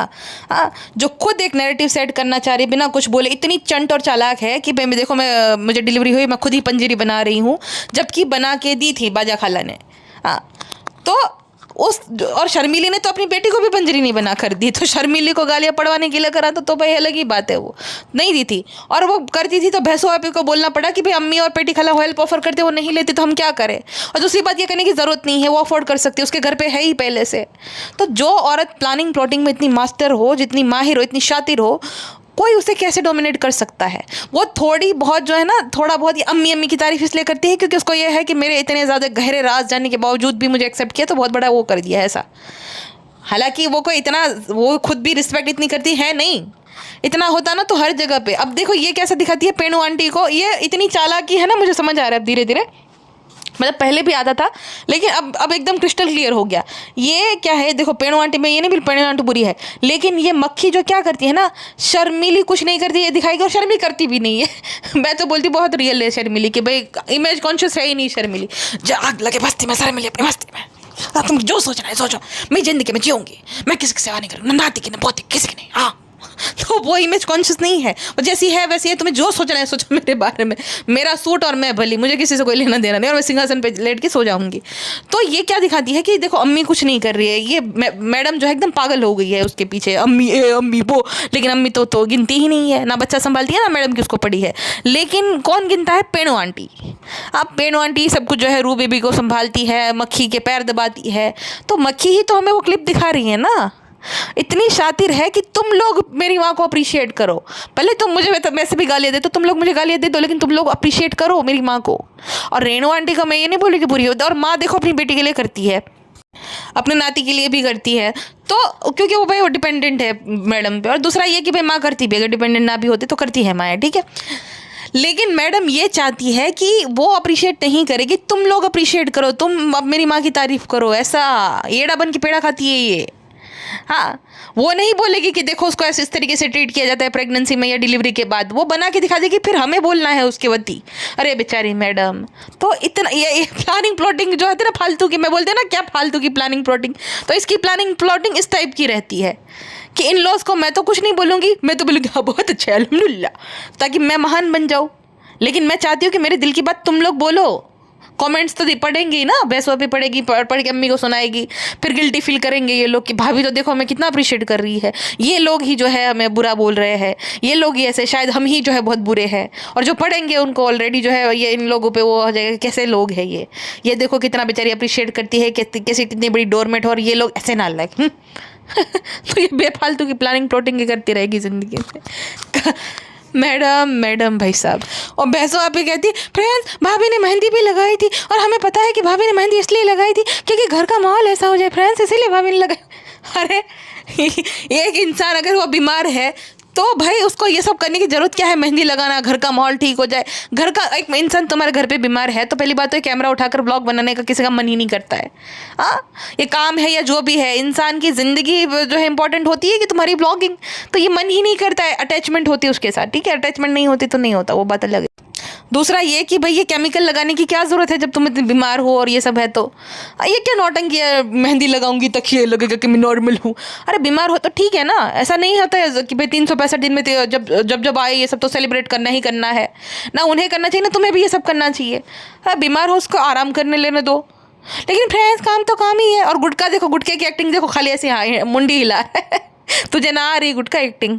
हाँ, जो खुद एक नैरेटिव सेट करना चाह रही बिना कुछ बोले, इतनी चंट और चालाक है कि भाई देखो मुझे डिलीवरी हुई, मैं खुद ही पंजीरी बना रही हूँ, जबकि बना के दी थी बाजा खाला ने। हाँ, तो और शर्मीली ने तो अपनी बेटी को भी पंजरी नहीं बना कर दी, तो शर्मीली को गालियाँ पड़वाने के लिए करा तो भाई अलग ही बात है, वो नहीं दी थी। और वो करती थी तो भैंसो आपी को बोलना पड़ा कि भाई अम्मी और बेटी खाला हेल्प ऑफर करते, वो नहीं लेते तो हम क्या करें। और दूसरी बात ये करने की ज़रूरत नहीं है, वो अफोर्ड कर सकती है, उसके घर पे है ही पहले से। तो जो औरत प्लानिंग प्लॉटिंग में इतनी मास्टर हो, जितनी माहिर हो, इतनी शातिर हो, कोई उसे कैसे डोमिनेट कर सकता है। वो थोड़ी बहुत जो है ना, थोड़ा बहुत ये अम्मी अम्मी की तारीफ इसलिए करती है क्योंकि उसको ये है कि मेरे इतने ज़्यादा गहरे राज जानने के बावजूद भी मुझे एक्सेप्ट किया, तो बहुत बड़ा वो कर दिया है ऐसा। हालांकि वो कोई इतना, वो खुद भी रिस्पेक्ट इतनी करती है नहीं, इतना होता ना तो हर जगह पे। अब देखो ये कैसे दिखाती है पेनू आंटी को, ये इतनी चालाकी है ना, मुझे समझ आ रहा है अब धीरे धीरे, मतलब पहले भी आता था लेकिन अब एकदम क्रिस्टल क्लियर हो गया। ये क्या है, देखो पेणू आंटी में ये नहीं भी पेणू आंटी बुरी है, लेकिन ये मक्खी जो क्या करती है ना, शर्मीली कुछ नहीं करती, ये दिखाएगी, और शर्मी करती भी नहीं है। मैं तो बोलती बहुत रियल है शर्मीली कि भाई इमेज कॉन्शियस है ही नहीं शर्मीली, जो आग लगे मस्ती में, शर्मीली अपनी मस्ती में, तुम जो सोचना है सोचो, मैं जिंदगी में जीऊंगी, मैं किसी की सेवा नहीं करूँगी, नाती की ना पोती किसी की नहीं। हाँ, तो वो इमेज कॉन्शियस नहीं है, वो जैसी है वैसी है, तुम्हें जो सोचना है सोचो मेरे बारे में, मेरा सूट और मैं भली, मुझे किसी से कोई लेना देना नहीं, और मैं सिंहासन पे लेट के सो जाऊंगी। तो ये क्या दिखाती है कि देखो अम्मी कुछ नहीं कर रही है, ये मैडम जो है एकदम पागल हो गई है उसके पीछे, अम्मी अम्मी वो, लेकिन अम्मी तो गिनती ही नहीं है ना, बच्चा संभालती है ना मैडम की उसको पड़ी है, लेकिन कौन गिनता है, पेणू आंटी। अब पेणू आंटी सब कुछ जो है रू बेबी को संभालती है, मक्खी के पैर दबाती है, तो मक्खी ही तो हमें वो क्लिप दिखा रही है ना, इतनी शातिर है कि तुम लोग मेरी माँ को अप्रिशिएट करो। पहले तुम मुझे वैसे भी गालियाँ दे, तो तुम लोग मुझे गालियाँ दे दो, लेकिन तुम लोग अप्रिशिएट करो मेरी माँ को। और रेणु आंटी का मैं ये नहीं बोली कि बुरी होती है, और माँ देखो अपनी बेटी के लिए करती है, अपने नाती के लिए भी करती है, तो क्योंकि वो भाई वो डिपेंडेंट है मैडम पे। और दूसरा ये कि भाई माँ करती भी, अगर डिपेंडेंट ना भी होती तो करती है माँ, ठीक है। लेकिन मैडम ये चाहती है कि वो अप्रिशिएट नहीं करेगी, तुम लोग अप्रिशिएट करो, तुम अब मेरी माँ की तारीफ करो, ऐसा एड़ा बन के पेड़ा खाती है ये। हाँ, वो नहीं बोलेगी कि देखो उसको ऐसे इस तरीके से ट्रीट किया जाता है प्रेगनेंसी में या डिलीवरी के बाद, वो बना के दिखा देगी, फिर हमें बोलना है उसके वती, अरे बेचारी मैडम। तो इतना ये प्लानिंग प्लॉटिंग जो है ना फालतू की, मैं बोलते हैं ना क्या फालतू की प्लानिंग प्लॉटिंग, तो इसकी प्लानिंग प्लॉटिंग इस टाइप की रहती है कि इन लॉज को मैं तो कुछ नहीं बोलूँगी, मैं तो बोलूँगी हाँ बहुत अच्छा है अल्हम्दुलिल्लाह, ताकि मैं महान बन जाऊँ। लेकिन मैं चाहती हूँ कि मेरे दिल की बात तुम लोग बोलो। कमेंट्स तो पढ़ेंगी ना, बहसों पे पढ़ेगी, पढ़ के अम्मी को सुनाएगी, फिर गिल्टी फील करेंगे ये लोग कि भाभी तो देखो हमें कितना अप्रिशिएट कर रही है, ये लोग ही जो है हमें बुरा बोल रहे हैं, ये लोग ही ऐसे, शायद हम ही जो है बहुत बुरे हैं। और जो पढ़ेंगे उनको ऑलरेडी जो है ये इन लोगों पे वो हो जाएगा कैसे लोग हैं ये देखो कितना बेचारी अप्रिशिएट करती है, कैसे कितनी बड़ी डोरमेट, और ये लोग ऐसे ना लायक। तो ये बेफालतू की प्लानिंग प्लॉटिंग करती रहेगी ज़िंदगी में। मैडम भाई साहब। और बहसों आप ही कहती फ्रेंड्स भाभी ने मेहंदी भी लगाई थी, और हमें पता है कि भाभी ने मेहंदी इसलिए लगाई थी क्योंकि घर का माहौल ऐसा हो जाए फ्रेंड्स, इसीलिए भाभी ने लगाई। अरे एक इंसान अगर वो बीमार है तो भाई उसको ये सब करने की जरूरत क्या है, मेहंदी लगाना, घर का माहौल ठीक हो जाए। घर का एक इंसान तुम्हारे घर पे बीमार है तो पहली बात तो कैमरा उठाकर ब्लॉग बनाने का किसी का मन ही नहीं करता है। हाँ, ये काम है या जो भी है, इंसान की ज़िंदगी जो है इंपॉर्टेंट होती है कि तुम्हारी ब्लॉगिंग, तो ये मन ही नहीं करता है, अटैचमेंट होती है उसके साथ, ठीक है, अटैचमेंट नहीं होती तो नहीं होता, वो बात अलग है। दूसरा ये कि भाई ये केमिकल लगाने की क्या ज़रूरत है जब तुम इतने बीमार हो और ये सब है तो। ये क्या नौटंकी है, मेहंदी लगाऊंगी तकिए लगेगा कि मैं नॉर्मल हूँ। अरे बीमार हो तो ठीक है ना, ऐसा नहीं होता है कि भाई 365 दिन में जब जब जब आए ये सब तो सेलिब्रेट करना ही करना है ना, उन्हें करना चाहिए ना तुम्हें भी ये सब करना चाहिए। हाँ बीमार हो उसको आराम करने लेने दो। लेकिन फ्रेंड्स काम तो काम ही है। और गुटका देखो, गुटके की एक्टिंग देखो, खाली ऐसे हाँ मुंडी हिला तुझे ना आ रही गुटका एक्टिंग,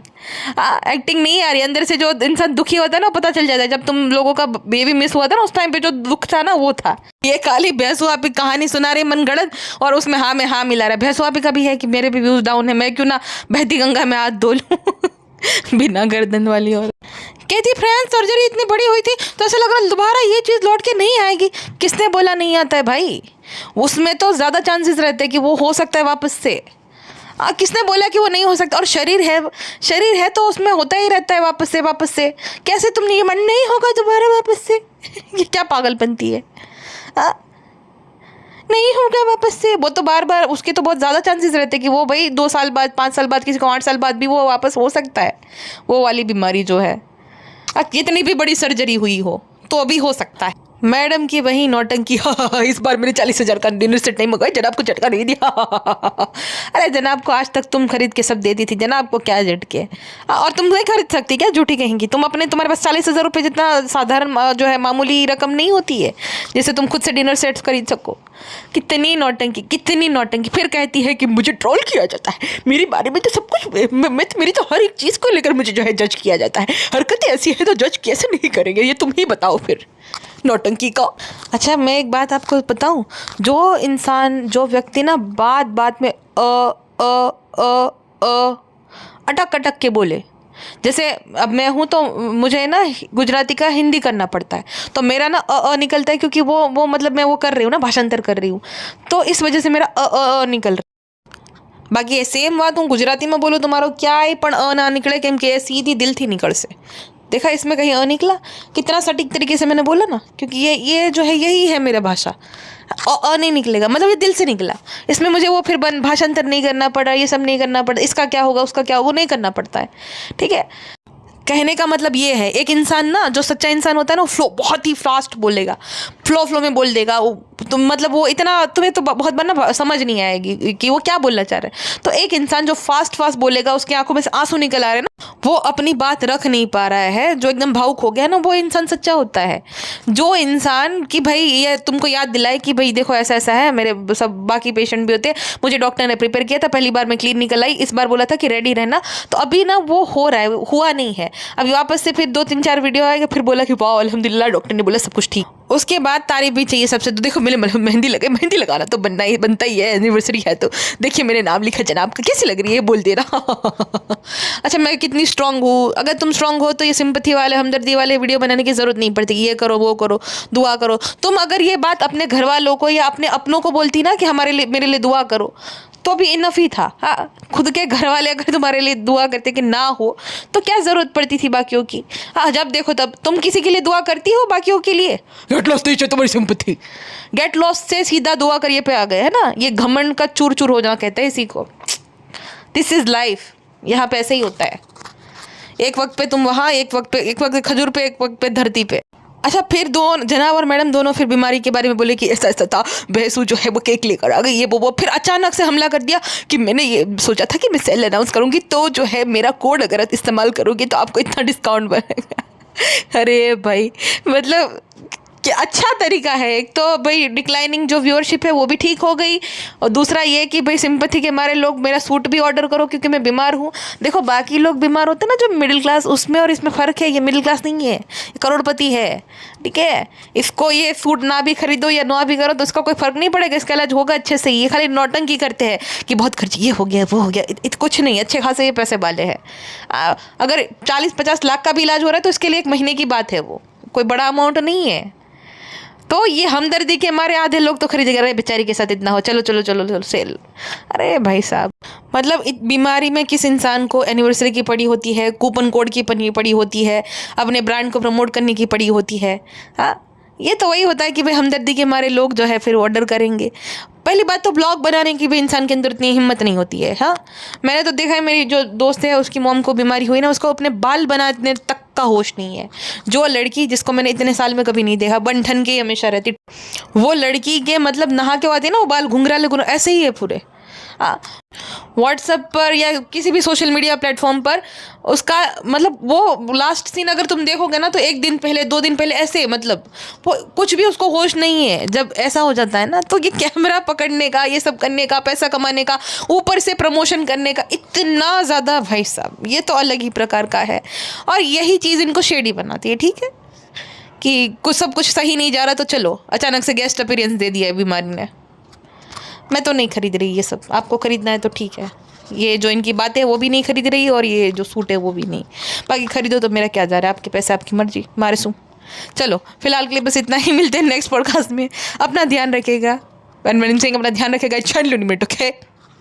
एक्टिंग नहीं आ रही। अंदर से जो इंसान दुखी होता है ना पता चल जाता है। जब तुम लोगों का बेबी मिस हुआ था ना उस टाइम पे जो दुख था ना वो था। ये काली भैंसुआ पे कहानी सुना रहे मनगढ़ंत और उसमें हाँ में हाँ मिला रहा है। भैंसुआ पे कभी है कि मेरे भी व्यूज डाउन है, मैं क्यों ना बहती गंगा में हाथ धो लूँ बिना गर्दन वाली। और कहती फ्रेंड्स सर्जरी इतनी बड़ी हुई थी तो ऐसा लग रहा दोबारा ये चीज़ लौट के नहीं आएगी। किसने बोला नहीं आता है भाई, उसमें तो ज़्यादा चांसेस रहते हैं कि वो हो सकता है वापस से। किसने बोला कि वो नहीं हो सकता। और शरीर है तो उसमें होता ही रहता है वापस से। कैसे तुम ये मन नहीं होगा दोबारा वापस से ये क्या पागलपंती है। नहीं होगा वापस से, वो तो बार बार उसके तो बहुत ज़्यादा चांसेस रहते हैं कि वो भाई 2 साल बाद 5 साल बाद किसी को 8 साल बाद भी वो वापस हो सकता है वो वाली बीमारी जो है। कितनी भी बड़ी सर्जरी हुई हो तो अभी हो सकता है। मैडम की वही नौटंकी इस बार मैंने 40,000 का डिनर सेट नहीं मंगाई, जनाब को झटका नहीं दिया अरे जनाब को आज तक तुम खरीद के सब देती थी, जनाब को क्या झटके। और तुम नहीं खरीद सकती क्या, झूठी कहेंगी। तुम्हारे पास 40,000 रुपये जितना साधारण जो है मामूली रकम नहीं होती है जिससे तुम खुद से डिनर सेट्स खरीद सको। कितनी नौटंकी। फिर कहती है कि मुझे ट्रोल किया जाता है, मेरे बारे में तो सब कुछ मेरी तो हर एक चीज़ को लेकर मुझे जो है जज किया जाता है। हरकतें ऐसी है तो जज कैसे नहीं करेंगे, ये तुम ही बताओ फिर नौटंकी का। अच्छा मैं एक बात आपको बताऊं, जो व्यक्ति ना बात में अटक अटक के बोले, जैसे अब मैं हूँ तो मुझे ना गुजराती का हिंदी करना पड़ता है तो मेरा ना निकलता है क्योंकि वो मतलब मैं वो कर रही हूँ ना, भाषांतर कर रही हूँ तो इस वजह से मेरा निकल रहा है। बाकी सेम बात हूँ गुजराती में बोलो तुम्हारा क्या है पण ना निकले केम के सीधी दिल थी निकल से। देखा इसमें कहीं निकला, कितना सटीक तरीके से मैंने बोला ना, क्योंकि ये जो है यही है मेरा भाषा। नहीं निकलेगा मतलब ये दिल से निकला, इसमें मुझे वो फिर भाषांतर नहीं करना पड़ा, ये सब नहीं करना पड़ा, इसका क्या होगा उसका क्या, वो नहीं करना पड़ता है। ठीक है, कहने का मतलब ये है एक इंसान ना जो सच्चा इंसान होता है ना फ्लो बहुत ही फास्ट बोलेगा, फ्लो में बोल देगा तो मतलब वो इतना तुम्हें तो बहुत बार ना समझ नहीं आएगी कि वो क्या बोलना चाह रहा है। तो एक इंसान जो फास्ट बोलेगा उसकी आंखों में से आंसू निकल आ रहे हैं ना, वो अपनी बात रख नहीं पा रहा है, जो एकदम भावुक हो गया ना वो इंसान सच्चा होता है। जो इंसान कि भाई ये तुमको याद दिलाए कि भाई देखो ऐसा ऐसा है, मेरे सब बाकी पेशेंट भी होते हैं, मुझे डॉक्टर ने प्रिपेयर किया था, पहली बार मैं क्लीन निकल आई, इस बार बोला था कि रेडी रहना, तो अभी ना वो हो रहा है, हुआ नहीं है। अभी वापस से फिर 2-3-4 वीडियो आएगा, फिर बोला कि वाह अल्हम्दुलिल्लाह डॉक्टर ने बोला सब कुछ ठीक। उसके बाद तारीफ भी चाहिए सबसे, तो देखो मेरे मेहंदी लगाना तो बनता ही है, एनिवर्सरी है तो देखिए मैंने नाम लिखा जनाब का, कैसी लग रही है बोल दे रहा अच्छा मैं कितनी स्ट्रांग हूँ। अगर तुम स्ट्रांग हो तो ये सिंपैथी वाले हमदर्दी वाले वीडियो बनाने की ज़रूरत नहीं पड़ती, ये करो वो करो दुआ करो। तुम अगर ये बात अपने घर वालों को या अपने अपनों को बोलती ना कि मेरे लिए दुआ करो तो भी इनफ ही था। हाँ, खुद के घर वाले अगर तुम्हारे लिए दुआ करते कि ना हो तो क्या ज़रूरत पड़ती थी बाकियों की। हाँ, जब देखो तब तुम किसी के लिए दुआ करती हो बाकियों के लिए। गेट लॉस्ट नहीं चाहिए तुम्हारी सिंपैथी, गेट लॉस्ट से सीधा दुआ करिए पे आ गए है ना, ये घमंड का चूर चूर हो जाना कहते हैं इसी को। दिस इज़ लाइफ, यहाँ पे ऐसे ही होता है, एक वक्त पे तुम वहाँ, एक वक्त खजूर पे, एक वक्त पे धरती पे। अच्छा फिर जनाब और मैडम दोनों फिर बीमारी के बारे में बोले कि ऐसा ऐसा था, भैंसू जो है वो केक लेकर आ गई, ये वो फिर अचानक से हमला कर दिया कि मैंने ये सोचा था कि मैं सेल अनाउंस करूँगी तो जो है मेरा कोड अगर इस्तेमाल करोगी तो आपको इतना डिस्काउंट बनेगा अरे भाई मतलब कि अच्छा तरीका है। एक तो भाई डिक्लाइनिंग जो व्यूअरशिप है वो भी ठीक हो गई, और दूसरा ये कि भाई सिंपैथी के मारे लोग मेरा सूट भी ऑर्डर करो क्योंकि मैं बीमार हूँ। देखो बाकी लोग बीमार होते हैं ना जो मिडिल क्लास, उसमें और इसमें फ़र्क है, ये मिडिल क्लास नहीं है, ये करोड़पति है। ठीक है, इसको ये सूट ना भी खरीदो या ना भी करो तो इसका कोई फ़र्क नहीं पड़ेगा, इसका इलाज होगा अच्छे से। ये खाली नौटंकी करते हैं कि बहुत खर्च, ये हो गया वो हो गया, कुछ नहीं, अच्छे खासे ये पैसे वाले हैं। अगर 40-50 लाख का भी इलाज हो रहा है तो इसके लिए 1 महीने की बात है, वो कोई बड़ा अमाउंट नहीं है। तो ये हमदर्दी के हमारे आधे लोग तो खरीद रहे बेचारी के साथ इतना हो, चलो सेल। अरे भाई साहब मतलब बीमारी में किस इंसान को एनिवर्सरी की पड़ी होती है, कूपन कोड की पड़ी होती है, अपने ब्रांड को प्रमोट करने की पड़ी होती है। हाँ, ये तो वही होता है कि भाई हमदर्दी के हमारे लोग जो है फिर ऑर्डर करेंगे। पहली बात तो ब्लॉग बनाने की भी इंसान के अंदर इतनी हिम्मत नहीं होती है। हाँ, मैंने तो देखा है, मेरी जो दोस्त है उसकी मॉम को बीमारी हुई ना, उसको अपने बाल बनाने तक का होश नहीं है। जो लड़की जिसको मैंने इतने साल में कभी नहीं देखा, बन-ठन के ही हमेशा रहती, वो लड़की के मतलब नहा के आती है ना, वो बाल घुंघराले ऐसे ही है पूरे। व्हाट्सएप पर या किसी भी सोशल मीडिया प्लेटफॉर्म पर उसका मतलब वो लास्ट सीन अगर तुम देखोगे ना, तो 1 दिन पहले 2 दिन पहले ऐसे मतलब वो कुछ भी उसको होश नहीं है। जब ऐसा हो जाता है ना, तो ये कैमरा पकड़ने का, ये सब करने का, पैसा कमाने का, ऊपर से प्रमोशन करने का इतना ज़्यादा, भाई साहब ये तो अलग ही प्रकार का है। और यही चीज़ इनको शेडी बनाती है। ठीक है कि कुछ सब कुछ सही नहीं जा रहा, तो चलो अचानक से गेस्ट अपीयरेंस दे दिया है बीमारी ने। मैं तो नहीं खरीद रही ये सब, आपको खरीदना है तो ठीक है। ये जो इनकी बातें वो भी नहीं खरीद रही, और ये जो सूट है वो भी नहीं। बाकी खरीदो तो मेरा क्या जा रहा है, आपके पैसे आपकी मर्जी, मारे सू। चलो फिलहाल के लिए बस इतना ही, मिलते हैं नेक्स्ट पॉडकास्ट में। अपना ध्यान रखिएगा, अपना ध्यान रखेगा। ओके।